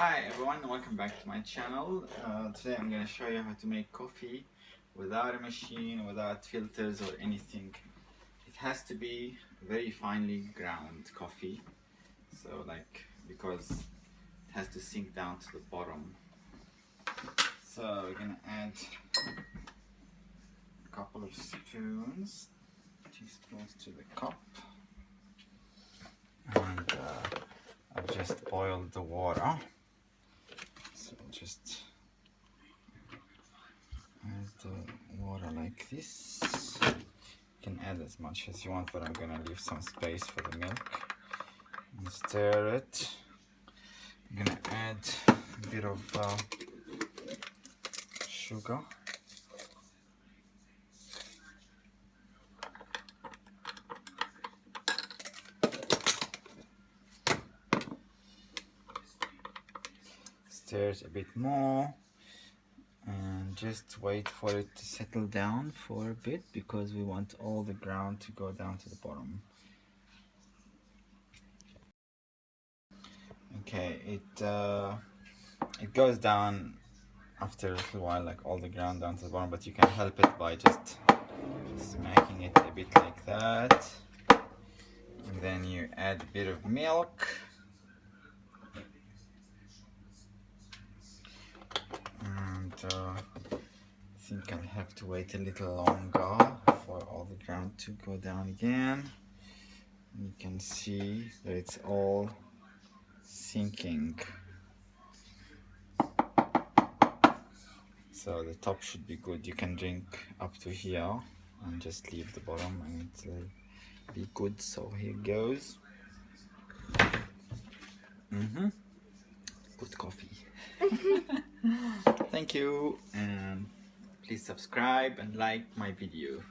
Hi everyone, welcome back to my channel. Today I'm going to show you how to make coffee without a machine, without filters or anything. It has to be very finely ground coffee, because it has to sink down to the bottom. So we're going to add a couple of spoons, teaspoons to the cup, and I've just boiled the water. So just add the water like this. You can add as much as you want, but I'm gonna leave some space for the milk. And stir it. I'm gonna add a bit of sugar. Stir it a bit more. And just wait for it to settle down for a bit, because we want all the ground to go down to the bottom. Okay, it goes down after a little while, like all the ground down to the bottom, but you can help it by just smacking it a bit like that. And then you add a bit of milk. And I think I'll have to wait a little longer for all the ground to go down again. You can see that it's all sinking. So the top should be good. You can drink up to here and just leave the bottom and it'll be good. So here goes. Good coffee. Thank you, and please subscribe and like my video.